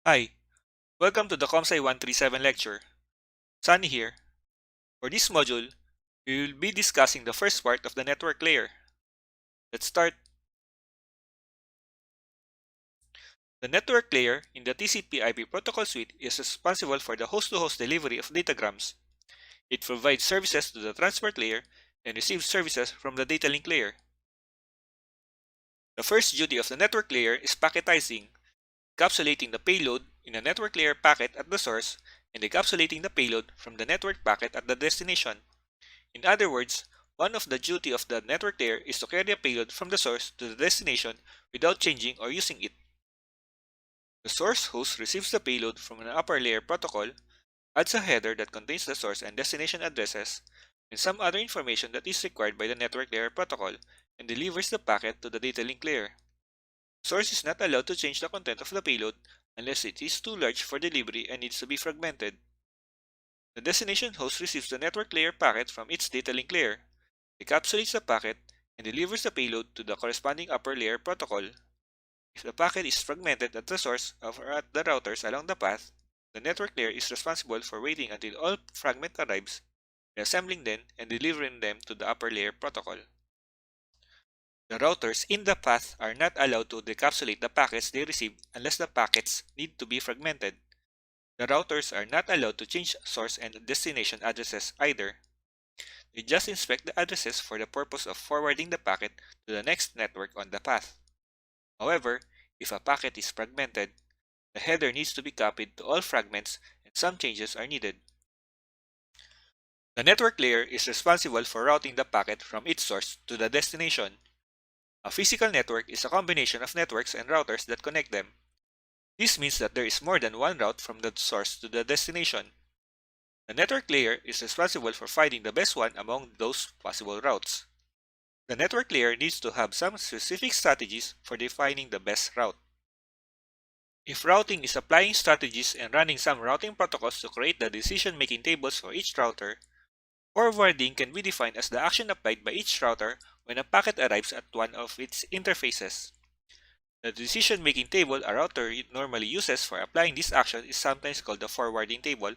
Hi, welcome to the ComSci 137 lecture. Sunny here. For this module, we will be discussing the first part of the network layer. Let's start. The network layer in the TCP/IP protocol suite is responsible for the host-to-host delivery of datagrams. It provides services to the transport layer and receives services from the data link layer. The first duty of the network layer is packetizing, encapsulating the payload in a network layer packet at the source and encapsulating the payload from the network packet at the destination. In other words, one of the duty of the network layer is to carry a payload from the source to the destination without changing or using it. The source host receives the payload from an upper layer protocol, adds a header that contains the source and destination addresses, and some other information that is required by the network layer protocol, and delivers the packet to the data link layer. The source is not allowed to change the content of the payload unless it is too large for delivery and needs to be fragmented. The destination host receives the network layer packet from its data link layer, encapsulates the packet, and delivers the payload to the corresponding upper layer protocol. If the packet is fragmented at the source or at the routers along the path, the network layer is responsible for waiting until all fragment arrives, reassembling them, and delivering them to the upper layer protocol. The routers in the path are not allowed to decapsulate the packets they receive unless the packets need to be fragmented. The routers are not allowed to change source and destination addresses either. They just inspect the addresses for the purpose of forwarding the packet to the next network on the path. However, if a packet is fragmented, the header needs to be copied to all fragments and some changes are needed. The network layer is responsible for routing the packet from its source to the destination. A physical network is a combination of networks and routers that connect them. This means that there is more than one route from the source to the destination. The network layer is responsible for finding the best one among those possible routes. The network layer needs to have some specific strategies for defining the best route. If routing is applying strategies and running some routing protocols to create the decision-making tables for each router, forwarding can be defined as the action applied by each router when a packet arrives at one of its interfaces. The decision-making table a router normally uses for applying this action is sometimes called the forwarding table,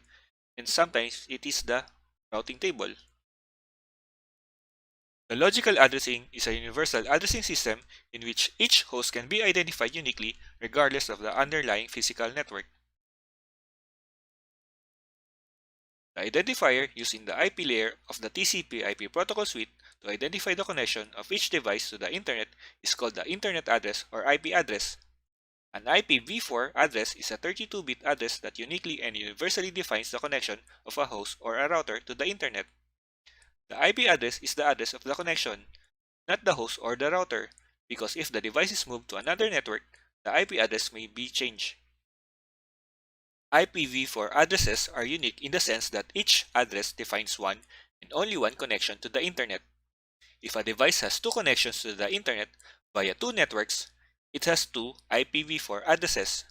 and sometimes it is the routing table. The logical addressing is a universal addressing system in which each host can be identified uniquely regardless of the underlying physical network. The identifier used in the IP layer of the TCP/IP protocol suite to identify the connection of each device to the Internet is called the Internet address or IP address. An IPv4 address is a 32-bit address that uniquely and universally defines the connection of a host or a router to the Internet. The IP address is the address of the connection, not the host or the router, because if the device is moved to another network, the IP address may be changed. IPv4 addresses are unique in the sense that each address defines one and only one connection to the Internet. If a device has two connections to the Internet via two networks, it has two IPv4 addresses.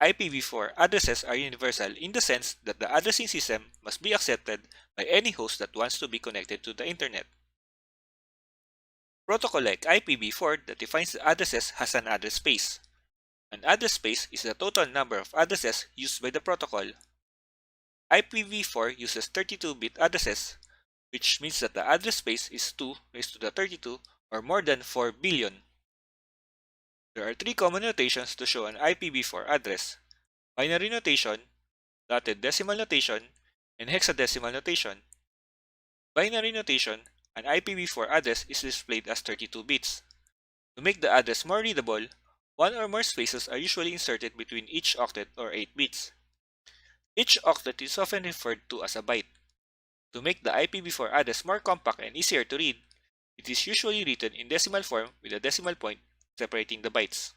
IPv4 addresses are universal in the sense that the addressing system must be accepted by any host that wants to be connected to the Internet. Protocol like IPv4 that defines the addresses has an address space. An address space is the total number of addresses used by the protocol. IPv4 uses 32-bit addresses, which means that the address space is 2 raised to the 32 or more than 4 billion. There are three common notations to show an IPv4 address: binary notation, dotted decimal notation, and hexadecimal notation. Binary notation, an IPv4 address is displayed as 32 bits. To make the address more readable, one or more spaces are usually inserted between each octet or 8 bits. Each octet is often referred to as a byte. To make the IPv4 address more compact and easier to read, it is usually written in decimal form with a decimal point separating the bytes.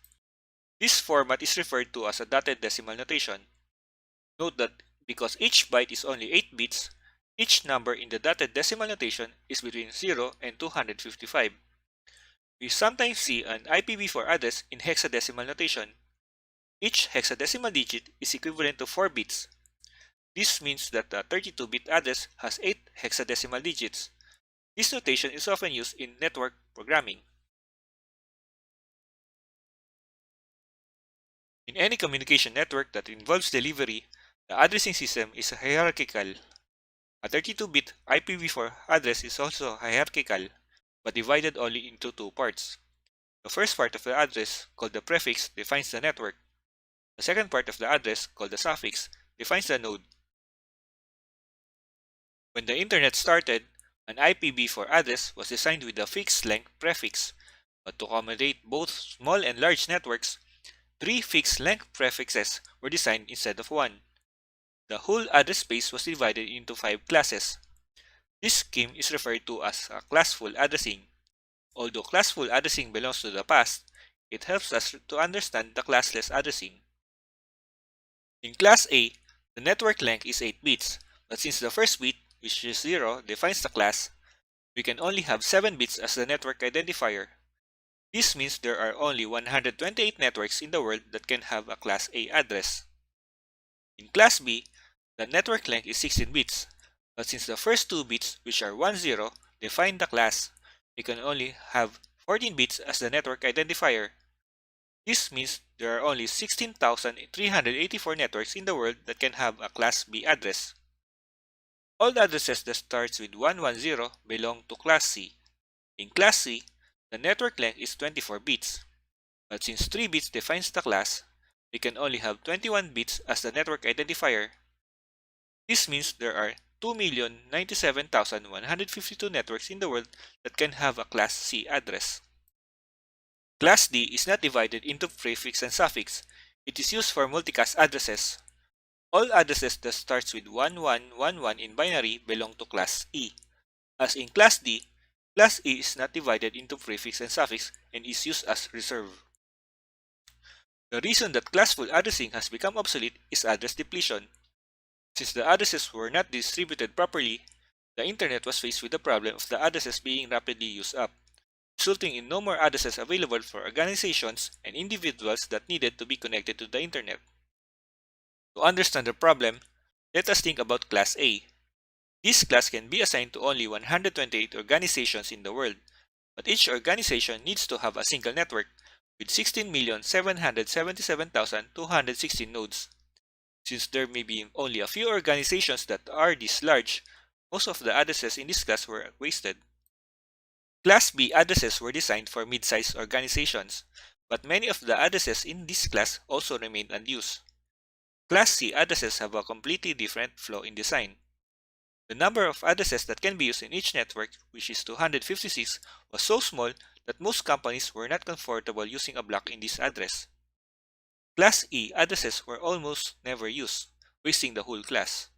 This format is referred to as a dotted decimal notation. Note that because each byte is only 8 bits, each number in the dotted decimal notation is between 0 and 255. We sometimes see an IPv4 address in hexadecimal notation. Each hexadecimal digit is equivalent to 4 bits. This means that the 32-bit address has 8 hexadecimal digits. This notation is often used in network programming. In any communication network that involves delivery, the addressing system is hierarchical. A 32-bit IPv4 address is also hierarchical, but divided only into two parts. The first part of the address, called the prefix, defines the network. The second part of the address, called the suffix, defines the node. When the internet started, an IPv4 address was designed with a fixed length prefix, but to accommodate both small and large networks, three fixed length prefixes were designed instead of one. The whole address space was divided into 5 classes. This scheme is referred to as a classful addressing. Although classful addressing belongs to the past, it helps us to understand the classless addressing. In Class A, the network length is 8 bits, but since the first bit, which is 0, defines the class, we can only have 7 bits as the network identifier. This means there are only 128 networks in the world that can have a Class A address. In Class B, the network length is 16 bits, but since the first 2 bits, which are 1, 0, define the class, we can only have 14 bits as the network identifier. This means there are only 16,384 networks in the world that can have a Class B address. All addresses that starts with 110 belong to Class C. In Class C, the network length is 24 bits, but since 3 bits defines the class, we can only have 21 bits as the network identifier. This means there are 2,097,152 networks in the world that can have a Class C address. Class D is not divided into prefix and suffix. It is used for multicast addresses. All addresses that starts with 1111 in binary belong to Class E. As in Class D, Class E is not divided into prefix and suffix and is used as reserve. The reason that classful addressing has become obsolete is address depletion. Since the addresses were not distributed properly, the internet was faced with the problem of the addresses being rapidly used up, resulting in no more addresses available for organizations and individuals that needed to be connected to the internet. To understand the problem, let us think about Class A. This class can be assigned to only 128 organizations in the world, but each organization needs to have a single network with 16,777,216 nodes. Since there may be only a few organizations that are this large, most of the addresses in this class were wasted. Class B addresses were designed for mid-sized organizations, but many of the addresses in this class also remained unused. Class C addresses have a completely different flow in design. The number of addresses that can be used in each network, which is 256, was so small that most companies were not comfortable using a block in this address. Class E addresses were almost never used, wasting the whole class.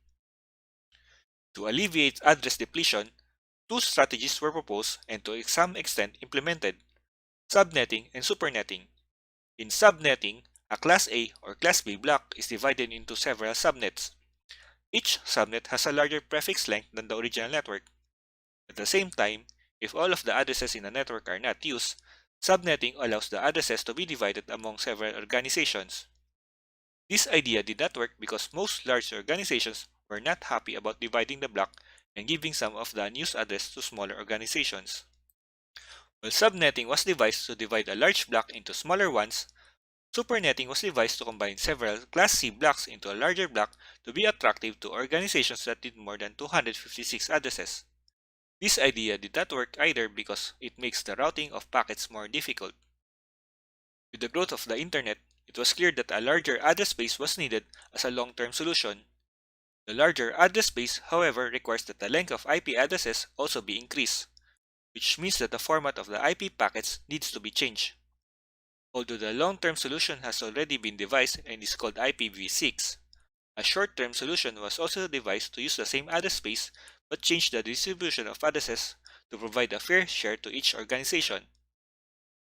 To alleviate address depletion, two strategies were proposed and to some extent implemented: subnetting and supernetting. In subnetting, a Class A or Class B block is divided into several subnets. Each subnet has a larger prefix length than the original network. At the same time, if all of the addresses in a network are not used, subnetting allows the addresses to be divided among several organizations. This idea did not work because most large organizations were not happy about dividing the block and giving some of the unused address to smaller organizations. While subnetting was devised to divide a large block into smaller ones, supernetting was devised to combine several Class C blocks into a larger block to be attractive to organizations that need more than 256 addresses. This idea did not work either because it makes the routing of packets more difficult. With the growth of the internet, it was clear that a larger address space was needed as a long-term solution. The larger address space, however, requires that the length of IP addresses also be increased, which means that the format of the IP packets needs to be changed. Although the long-term solution has already been devised and is called IPv6, a short-term solution was also devised to use the same address space but change the distribution of addresses to provide a fair share to each organization.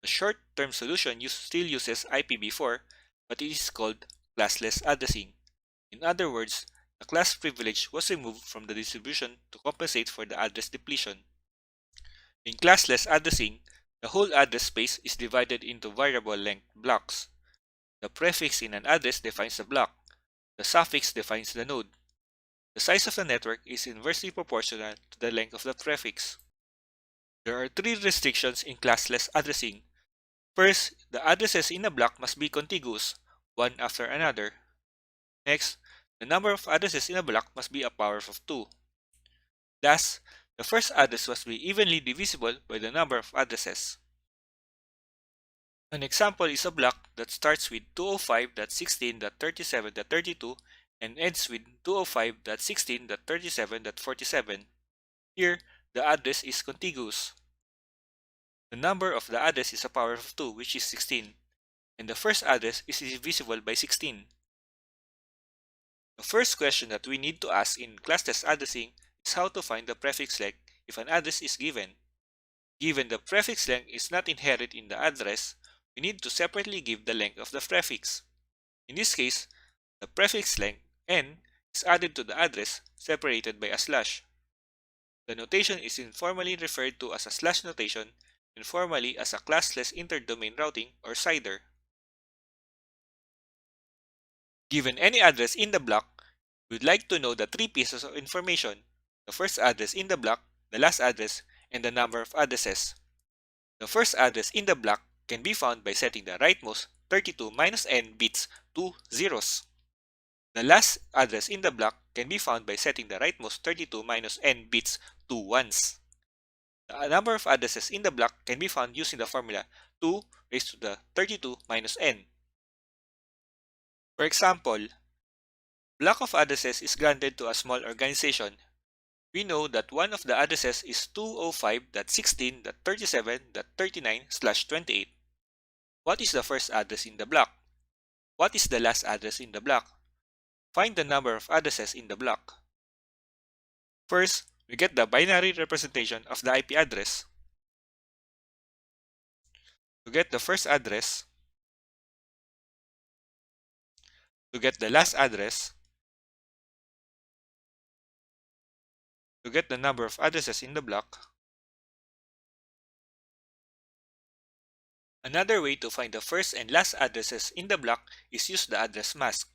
The short-term solution still uses IPv4, but it is called classless addressing. In other words, the class privilege was removed from the distribution to compensate for the address depletion. In classless addressing, the whole address space is divided into variable length blocks. The prefix in an address defines the block. The suffix defines the node. The size of the network is inversely proportional to the length of the prefix. There are three restrictions in classless addressing. First, the addresses in a block must be contiguous, one after another. Next, the number of addresses in a block must be a power of 2. Thus, the first address must be evenly divisible by the number of addresses. An example is a block that starts with 205.16.37.32 and ends with 205.16.37.47. Here, the address is contiguous. The number of the address is a power of 2, which is 16, and the first address is divisible by 16. The first question that we need to ask in class test addressing is how to find the prefix length if an address is given. Given the prefix length is not inherent in the address, we need to separately give the length of the prefix. In this case, the prefix length n is added to the address separated by a slash. The notation is informally referred to as a slash notation and formally as a classless interdomain routing or CIDR. Given any address in the block, we'd like to know the three pieces of information: the first address in the block, the last address, and the number of addresses. The first address in the block can be found by setting the rightmost 32 minus n bits to zeros. The last address in the block can be found by setting the rightmost 32 minus n bits to ones. The number of addresses in the block can be found using the formula 2 raised to the 32 minus n. For example, block of addresses is granted to a small organization. We know that one of the addresses is 205.16.37.39/28. What is the first address in the block? What is the last address in the block? Find the number of addresses in the block. First, we get the binary representation of the IP address. To get the first address, to get the last address, to get the number of addresses in the block. Another way to find the first and last addresses in the block is use the address mask.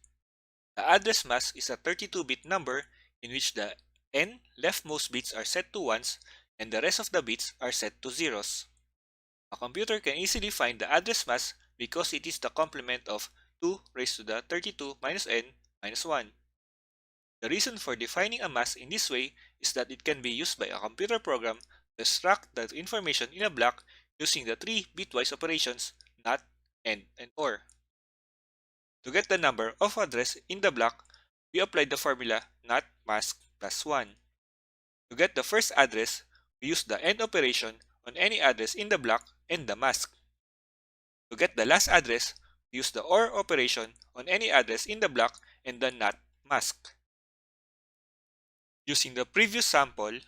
The address mask is a 32-bit number in which the n leftmost bits are set to ones and the rest of the bits are set to zeros. A computer can easily find the address mask because it is the complement of 2 raised to the 32 minus n minus 1. The reason for defining a mask in this way is that it can be used by a computer program to extract the information in a block using the three bitwise operations NOT, AND, and OR. To get the number of address in the block, we apply the formula NOT mask plus 1. To get the first address, we use the AND operation on any address in the block and the mask. To get the last address, we use the OR operation on any address in the block and the NOT mask. Using the previous sample,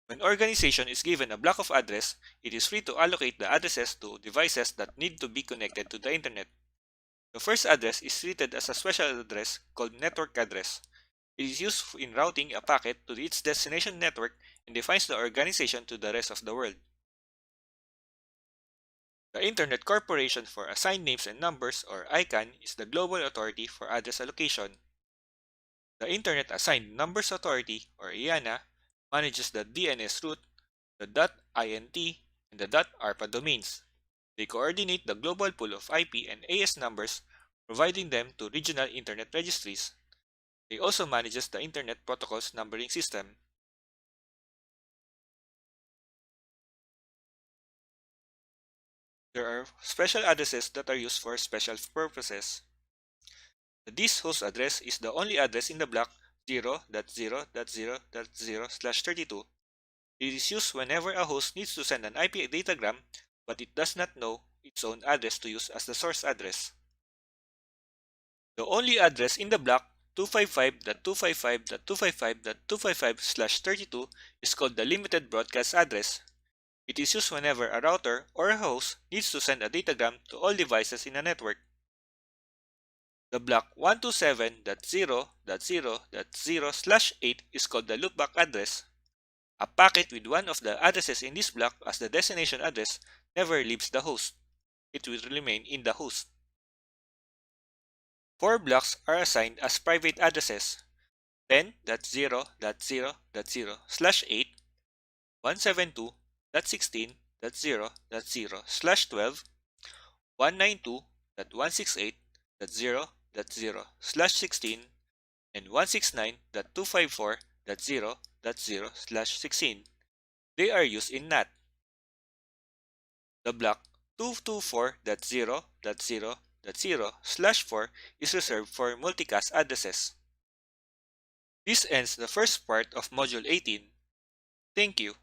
when organization is given a block of address, it is free to allocate the addresses to devices that need to be connected to the internet. The first address is treated as a special address called network address. It is used in routing a packet to its destination network and defines the organization to the rest of the world. The Internet Corporation for Assigned Names and Numbers, or ICANN, is the global authority for address allocation. The Internet Assigned Numbers Authority, or IANA, manages the DNS root, the .int, and the .arpa domains. They coordinate the global pool of IP and AS numbers, providing them to regional Internet registries. They also manages the Internet Protocol's numbering system. There are special addresses that are used for special purposes. The this host address is the only address in the block 0.0.0.0/32. It is used whenever a host needs to send an IP datagram, but it does not know its own address to use as the source address. The only address in the block 255.255.255.255/32 is called the limited broadcast address. It is used whenever a router or a host needs to send a datagram to all devices in a network. The block 127.0.0.0/8 is called the loopback address. A packet with one of the addresses in this block as the destination address never leaves the host. It will remain in the host. 4 blocks are assigned as private addresses: 10.0.0.0/8, 172.16.0.0/12, 192.168.0.0/16, and 169.254.0.0/16. They are used in NAT. The block 224.0.0.0/4 is reserved for multicast addresses. This ends the first part of Module 18. Thank you.